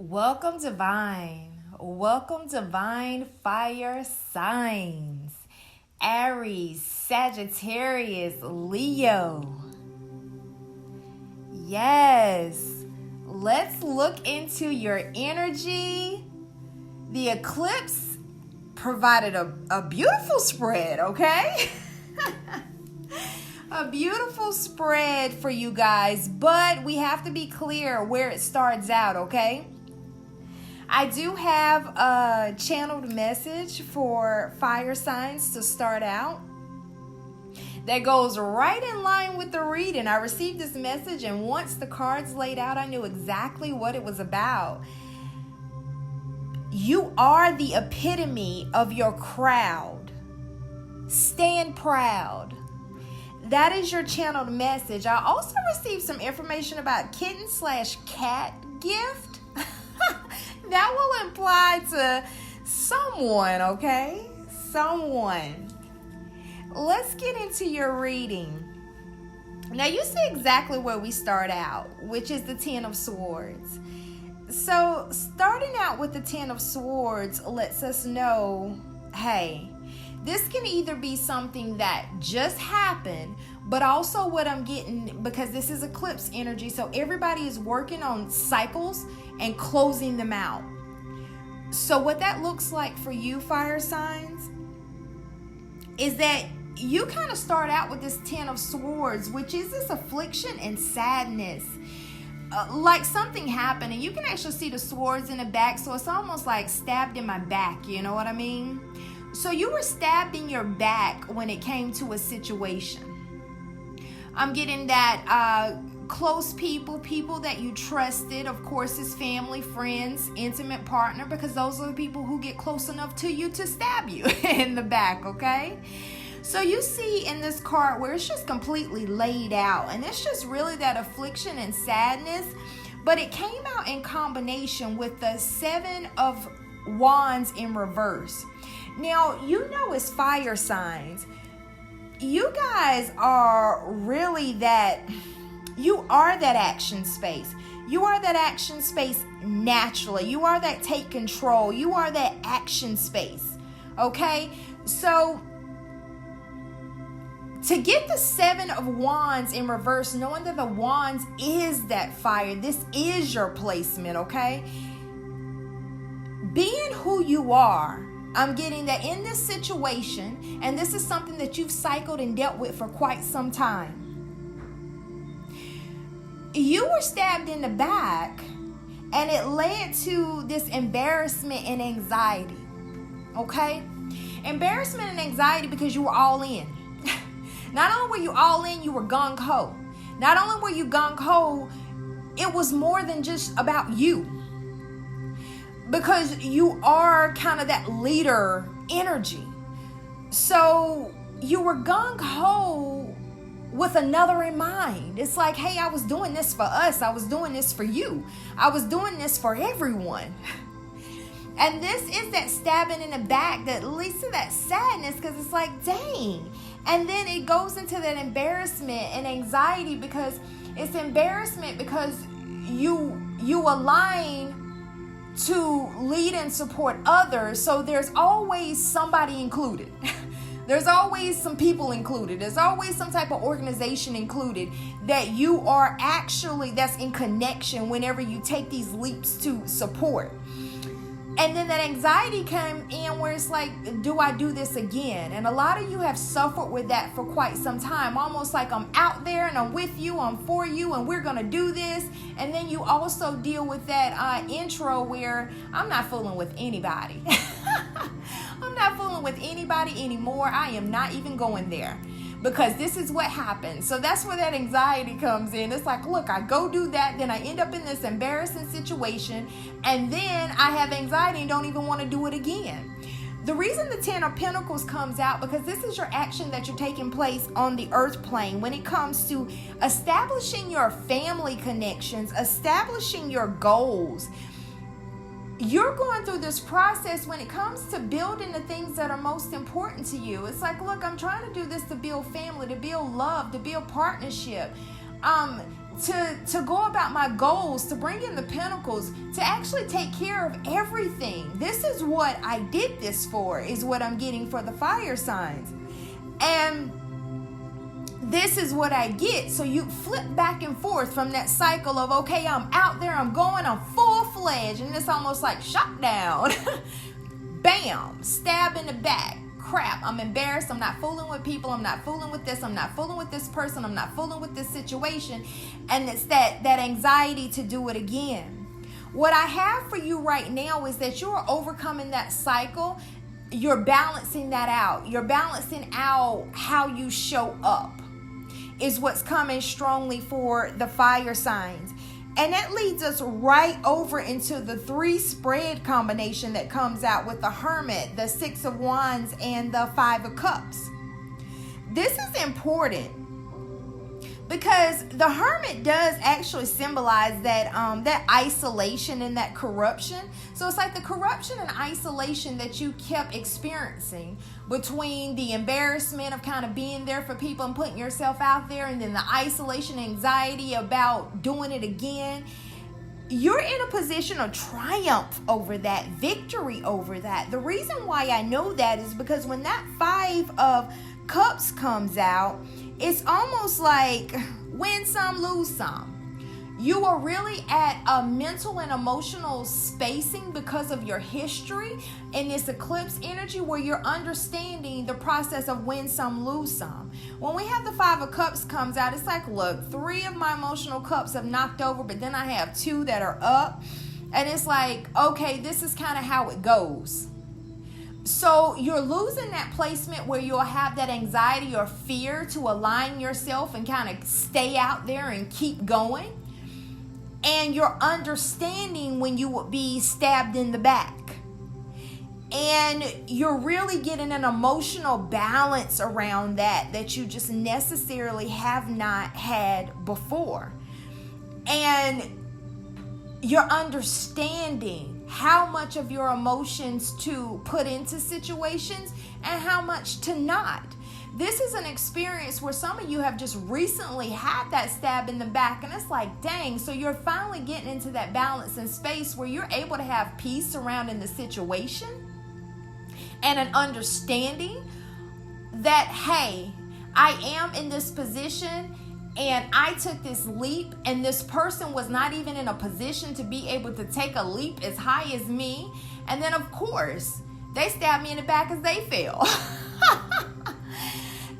Welcome, Divine. Welcome, Divine Fire Signs. Aries, Sagittarius, Leo. Yes. Let's look into your energy. The eclipse provided a beautiful spread, okay? A beautiful spread for you guys, but we have to be clear where it starts out, okay? I do have a channeled message for fire signs to start out that goes right in line with the reading. I received this message, and once the cards laid out, I knew exactly what it was about. You are the epitome of your crowd. Stand proud. That is your channeled message. I also received some information about kitten/cat gift. That will imply to someone, okay? Someone. Let's get into your reading. Now, you see exactly where we start out, which is the Ten of Swords. So, starting out with the Ten of Swords lets us know, hey, this can either be something that just happened, but also what I'm getting, because this is eclipse energy, so everybody is working on cycles and closing them out. So what that looks like for you, fire signs, is that you kind of start out with this Ten of Swords, which is this affliction and sadness. Like something happened, and you can actually see the swords in the back, so it's almost like stabbed in my back, you know what I mean? So you were stabbed in your back when it came to a situation. I'm getting that close people that you trusted, of course, is family, friends, intimate partner, because those are the people who get close enough to you to stab you in the back, okay? So you see in this card where it's just completely laid out, and it's just really that affliction and sadness, but it came out in combination with the Seven of Wands in reverse. Now, you know, as fire signs, you guys are really you are that action space. You are that action space naturally. You are that take control. You are that action space. Okay? So, to get the Seven of Wands in reverse, knowing that the Wands is that fire, this is your placement, okay? Being who you are, I'm getting that in this situation, and this is something that you've cycled and dealt with for quite some time. You were stabbed in the back, and it led to this embarrassment and anxiety, okay? Embarrassment and anxiety because you were all in. Not only were you all in, you were gung-ho. Not only were you gung-ho, it was more than just about you. Because you are kind of that leader energy. So you were gung-ho with another in mind. It's like, hey, I was doing this for us. I was doing this for you. I was doing this for everyone. And this is that stabbing in the back that leads to that sadness, because it's like, dang. And then it goes into that embarrassment and anxiety, because it's embarrassment because you align to lead and support others, so there's always somebody included. There's always some people included. There's always some type of organization included that you are actually, that's in connection whenever you take these leaps to support. And then that anxiety came in where it's like, do I do this again? And a lot of you have suffered with that for quite some time. Almost like, I'm out there and I'm with you, I'm for you, and we're going to do this. And then you also deal with that intro where I'm not fooling with anybody. I'm not fooling with anybody anymore. I am not even going there, because this is what happens. So that's where that anxiety comes in. It's like, look, I go do that, then I end up in this embarrassing situation, and then I have anxiety and don't even want to do it again. The reason the Ten of Pentacles comes out, because this is your action that you're taking place on the earth plane when it comes to establishing your family connections, establishing your goals. You're going through this process when it comes to building the things that are most important to you. It's like, look, I'm trying to do this to build family, to build love, to build partnership. to go about my goals, to bring in the pentacles, to actually take care of everything. This is what I did this for, is what I'm getting for the fire signs. And this is what I get. So you flip back and forth from that cycle of, okay, I'm out there, I'm going, I'm full-fledged, and it's almost like shut down. Bam, stab in the back. Crap, I'm embarrassed, I'm not fooling with people, I'm not fooling with this, I'm not fooling with this person, I'm not fooling with this situation. And it's that anxiety to do it again. What I have for you right now is that you are overcoming that cycle. You're balancing that out. You're balancing out how you show up is what's coming strongly for the fire signs. And that leads us right over into the 3 spread combination that comes out with the Hermit, the 6 of Wands, and the 5 of Cups. This is important because the Hermit does actually symbolize that that isolation and that corruption. So it's like the corruption and isolation that you kept experiencing between the embarrassment of kind of being there for people and putting yourself out there, and then the isolation and anxiety about doing it again. You're in a position of triumph over that, victory over that. The reason why I know that is because when that 5 of Cups comes out, it's almost like win some, lose some. You are really at a mental and emotional spacing because of your history in this eclipse energy, where you're understanding the process of win some, lose some. When we have the 5 of Cups comes out, it's like, look, 3 of my emotional cups have knocked over, but then I have 2 that are up. And it's like, okay, this is kind of how it goes. So you're losing that placement where you'll have that anxiety or fear to align yourself and kind of stay out there and keep going. And you're understanding when you would be stabbed in the back. And you're really getting an emotional balance around that you just necessarily have not had before. And you're understanding how much of your emotions to put into situations and how much to not. This is an experience where some of you have just recently had that stab in the back, and it's like, dang, so you're finally getting into that balance and space where you're able to have peace surrounding the situation and an understanding that, hey, I am in this position and I took this leap, and this person was not even in a position to be able to take a leap as high as me. And then, of course, they stabbed me in the back as they fell.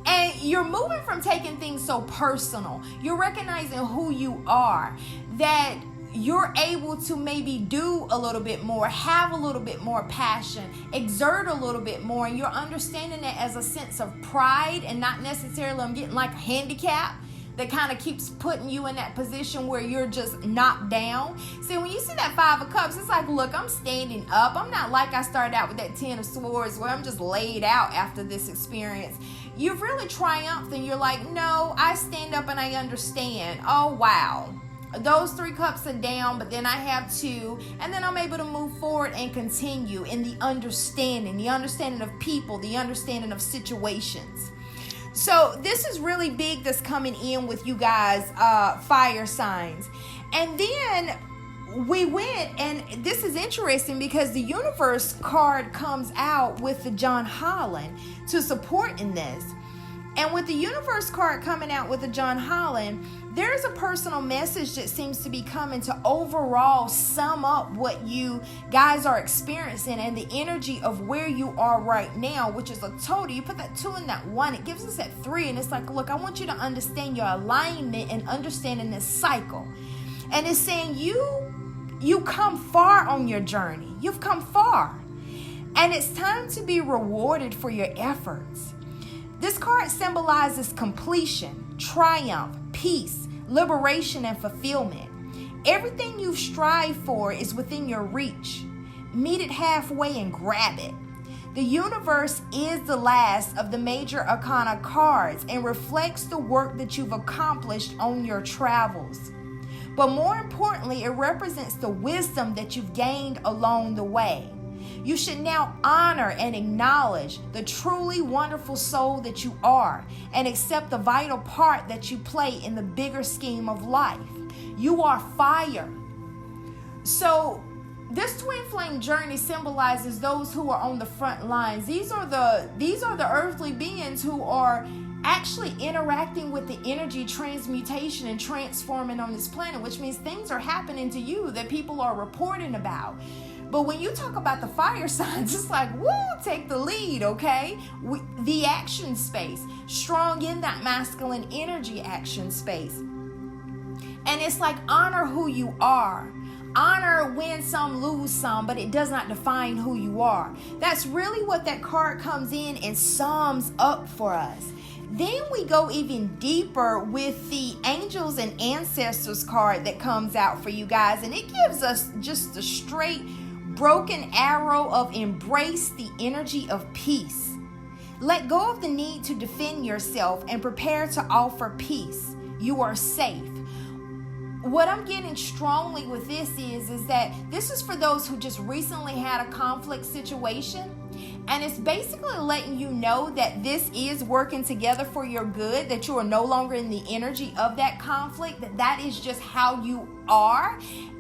And you're moving from taking things so personal. You're recognizing who you are, that you're able to maybe do a little bit more, have a little bit more passion, exert a little bit more. And you're understanding it as a sense of pride and not necessarily I'm getting like a handicap that kind of keeps putting you in that position where you're just knocked down. See, when you see that 5 of Cups, it's like, look, I'm standing up. I'm not like I started out with that 10 of Swords where I'm just laid out after this experience. You've really triumphed and you're like, no, I stand up and I understand. Oh, wow. Those 3 cups are down, but then I have 2, and then I'm able to move forward and continue in the understanding of people, the understanding of situations. So this is really big that's coming in with you guys, fire signs. And then we went, and this is interesting because the universe card comes out with the John Holland to support in this. And with the universe card coming out with the John Holland, there's a personal message that seems to be coming to overall sum up what you guys are experiencing and the energy of where you are right now, which is a total. You put that 2 and that 1, it gives us that 3, and it's like, look, I want you to understand your alignment and understanding this cycle. And it's saying you come far on your journey. You've come far. And it's time to be rewarded for your efforts. This card symbolizes completion, triumph, peace, liberation, and fulfillment. Everything you strive for is within your reach. Meet it halfway and grab it. The universe is the last of the major arcana cards and reflects the work that you've accomplished on your travels. But more importantly, it represents the wisdom that you've gained along the way. You should now honor and acknowledge the truly wonderful soul that you are and accept the vital part that you play in the bigger scheme of life. You are fire. So this twin flame journey symbolizes those who are on the front lines. These are the earthly beings who are actually interacting with the energy transmutation and transforming on this planet, which means things are happening to you that people are reporting about. But when you talk about the fire signs, it's like, woo, take the lead, okay? The action space, strong in that masculine energy action space. And it's like, honor who you are. Honor win some, lose some, but it does not define who you are. That's really what that card comes in and sums up for us. Then we go even deeper with the angels and ancestors card that comes out for you guys. And it gives us just a straight broken arrow of embrace the energy of peace. Let go of the need to defend yourself and prepare to offer peace. You are safe. What I'm getting strongly with this is that this is for those who just recently had a conflict situation. And it's basically letting you know that this is working together for your good, that you are no longer in the energy of that conflict, that is just how you are.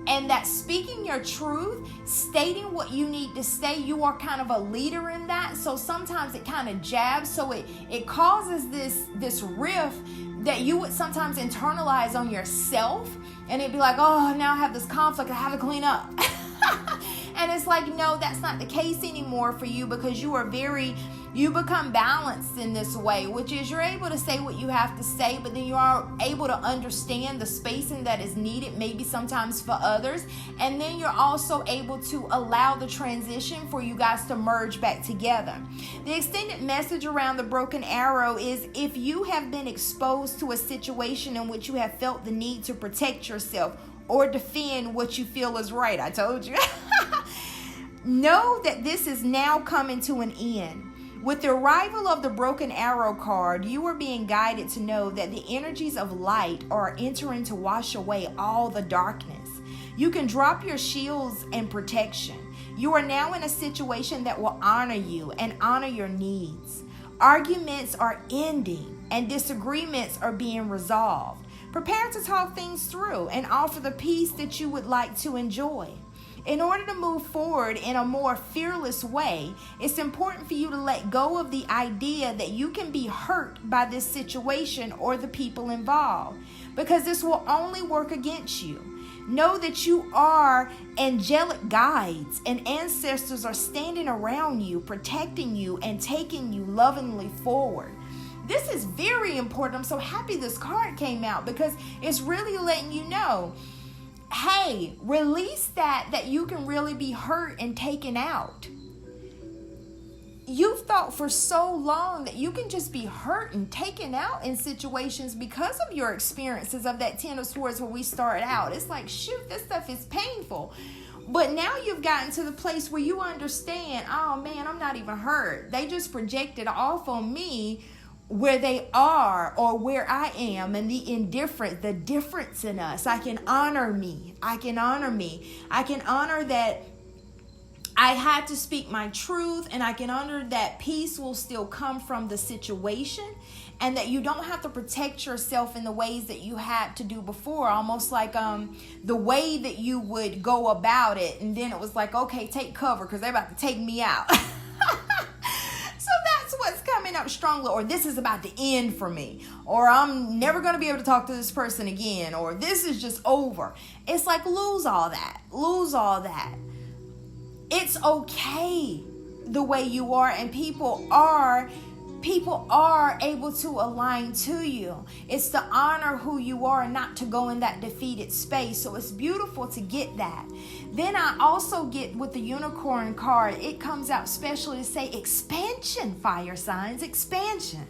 And that speaking your truth, stating what you need to say, you are kind of a leader in that. So sometimes it kind of jabs. So it causes this rift that you would sometimes internalize on yourself. And it'd be like, oh, now I have this conflict I have to clean up. And it's like, no, that's not the case anymore for you, because you become balanced in this way, which is you're able to say what you have to say, but then you are able to understand the spacing that is needed, maybe sometimes for others. And then you're also able to allow the transition for you guys to merge back together. The extended message around the broken arrow is, if you have been exposed to a situation in which you have felt the need to protect yourself or defend what you feel is right, I told you. Know that this is now coming to an end. With the arrival of the broken arrow card, you are being guided to know that the energies of light are entering to wash away all the darkness. You can drop your shields and protection. You are now in a situation that will honor you and honor your needs. Arguments are ending and disagreements are being resolved. Prepare to talk things through and offer the peace that you would like to enjoy. In order to move forward in a more fearless way, it's important for you to let go of the idea that you can be hurt by this situation or the people involved, because this will only work against you. Know that you are angelic guides and ancestors are standing around you, protecting you and taking you lovingly forward. This is very important. I'm so happy this card came out, because it's really letting you know, hey, release that you can really be hurt and taken out. You've thought for so long that you can just be hurt and taken out in situations because of your experiences of that 10 of Swords where we started out. It's like, shoot, this stuff is painful. But now you've gotten to the place where you understand, oh man, I'm not even hurt. They just projected off on me where they are or where I am, and the indifference, the difference in us. I can honor me. I can honor that I had to speak my truth, and I can honor that peace will still come from the situation, and that you don't have to protect yourself in the ways that you had to do before, almost like the way that you would go about it. And then it was like, okay, take cover because they're about to take me out. What's coming up strongly, or this is about to end for me, or I'm never going to be able to talk to this person again, or this is just over. It's like, lose all that. It's okay the way you are, and people are able to align to you. It's to honor who you are and not to go in that defeated space. So it's beautiful to get that. Then I also get with the unicorn card, it comes out specially to say expansion, fire signs, expansion.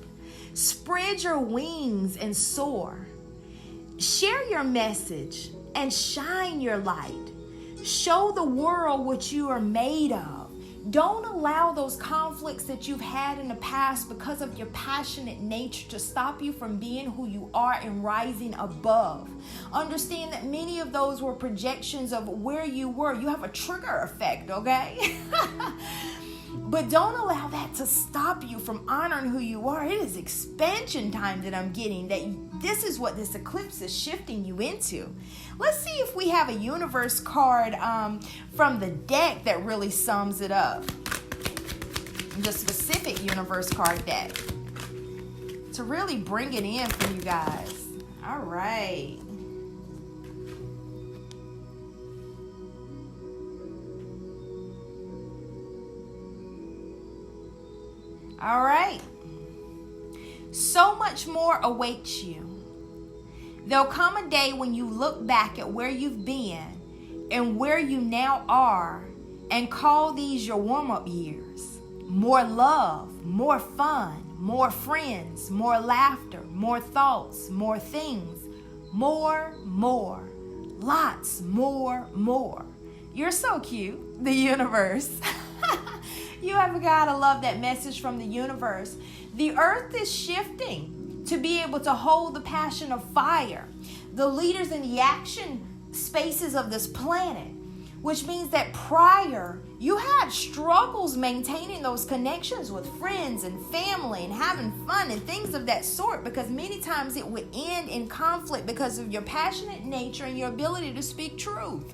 Spread your wings and soar. Share your message and shine your light. Show the world what you are made of. Don't allow those conflicts that you've had in the past because of your passionate nature to stop you from being who you are and rising above. Understand that many of those were projections of where you were. You have a trigger effect, okay? But don't allow that to stop you from honoring who you are. It is expansion time that I'm getting, that this is what this eclipse is shifting you into. Let's see if we have a universe card from the deck that really sums it up. The specific universe card deck to really bring it in for you guys. All right. All right. So much more awaits you. There'll come a day when you look back at where you've been and where you now are and call these your warm-up years. More love, more fun, more friends, more laughter, more thoughts, more things, more, lots more. You're so cute, the universe. You have got to love that message from the universe. The earth is shifting to be able to hold the passion of fire, the leaders in the action spaces of this planet, which means that prior you had struggles maintaining those connections with friends and family and having fun and things of that sort, because many times it would end in conflict because of your passionate nature and your ability to speak truth.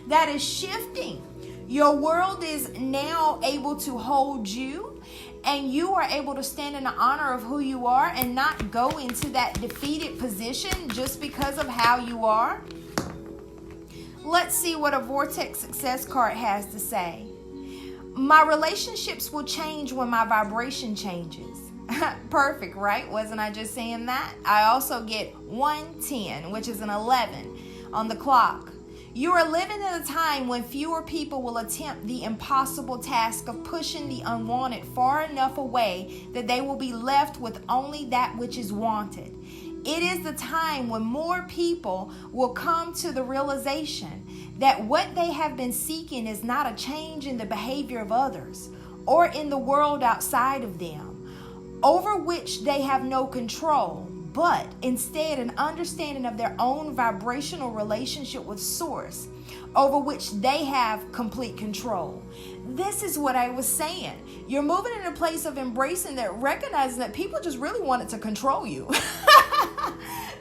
That is shifting. Your world is now able to hold you, and you are able to stand in the honor of who you are and not go into that defeated position just because of how you are. Let's see what a Vortex Success card has to say. My relationships will change when my vibration changes. Perfect, right? Wasn't I just saying that? I also get 110, which is an 11 on the clock. You are living in a time when fewer people will attempt the impossible task of pushing the unwanted far enough away that they will be left with only that which is wanted. It is the time when more people will come to the realization that what they have been seeking is not a change in the behavior of others or in the world outside of them, over which they have no control, but instead an understanding of their own vibrational relationship with Source, over which they have complete control. This is what I was saying. You're moving in a place of embracing that, recognizing that people just really wanted to control you.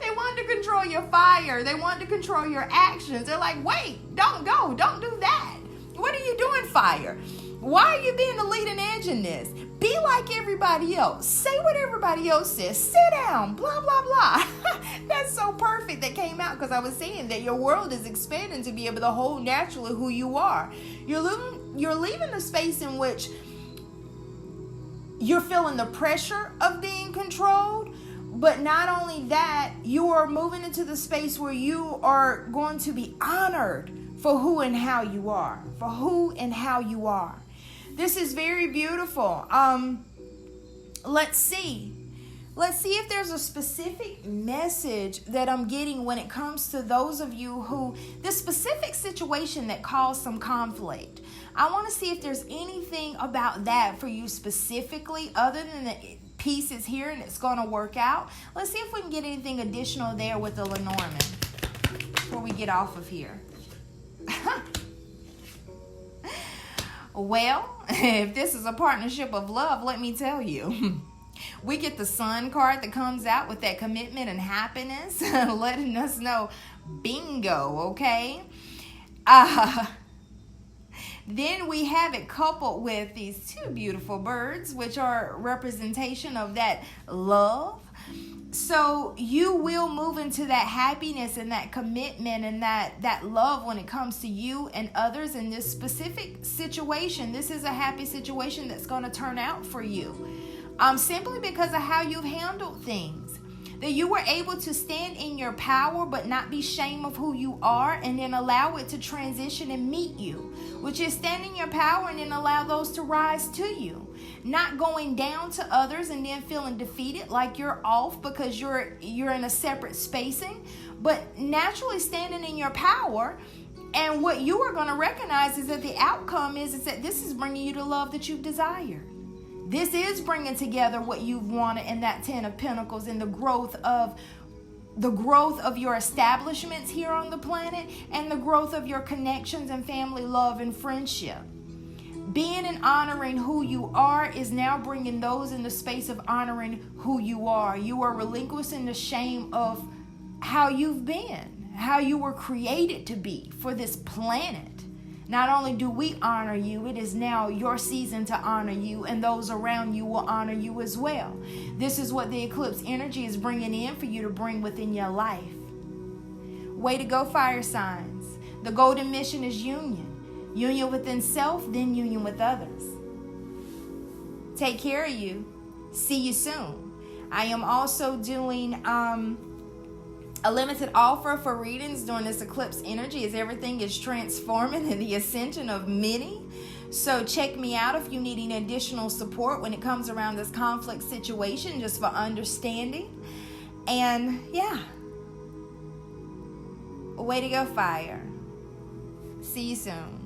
They wanted to control your fire. They wanted to control your actions. They're like, wait, don't go. Don't do that. What are you doing, fire? Why are you being the leading edge in this? Be like everybody else. Say what everybody else says. Sit down. Blah, blah, blah. That's so perfect that came out, because I was saying that your world is expanding to be able to hold naturally who you are. You're leaving a space in which you're feeling the pressure of being controlled. But not only that, you are moving into the space where you are going to be honored for who and how you are. For who and how you are. This is very beautiful. Let's see. Let's see if there's a specific message that I'm getting when it comes to those of you who, the specific situation that caused some conflict. I want to see if there's anything about that for you specifically, other than the pieces here, and it's going to work out. Let's see if we can get anything additional there with the Lenormand before we get off of here. Well, if this is a partnership of love, let me tell you. We get the Sun card that comes out with that commitment and happiness, letting us know, bingo, okay? Then we have it coupled with these two beautiful birds, which are representation of that love. So you will move into that happiness and that commitment and that love when it comes to you and others in this specific situation. This is a happy situation that's going to turn out for you. Simply because of how you've handled things. That you were able to stand in your power but not be ashamed of who you are, and then allow it to transition and meet you, which is stand in your power and then allow those to rise to you. Not going down to others and then feeling defeated like you're off because you're in a separate spacing, but naturally standing in your power. And what you are going to recognize is that the outcome is that this is bringing you the love that you've desired. This is bringing together what you've wanted in that 10 of Pentacles, and the growth of your establishments here on the planet, and the growth of your connections and family love and friendship. Being and honoring who you are is now bringing those in the space of honoring who you are. You are relinquishing the shame of how you've been, how you were created to be for this planet. Not only do we honor you, it is now your season to honor you, and those around you will honor you as well. This is what the eclipse energy is bringing in for you to bring within your life. Way to go, fire signs. The golden mission is union. Union within self, then union with others. Take care of you. See you soon. I am also doing a limited offer for readings during this eclipse energy, as everything is transforming in the ascension of many. So check me out if you need any additional support when it comes around this conflict situation, just for understanding. And yeah, way to go, fire. See you soon.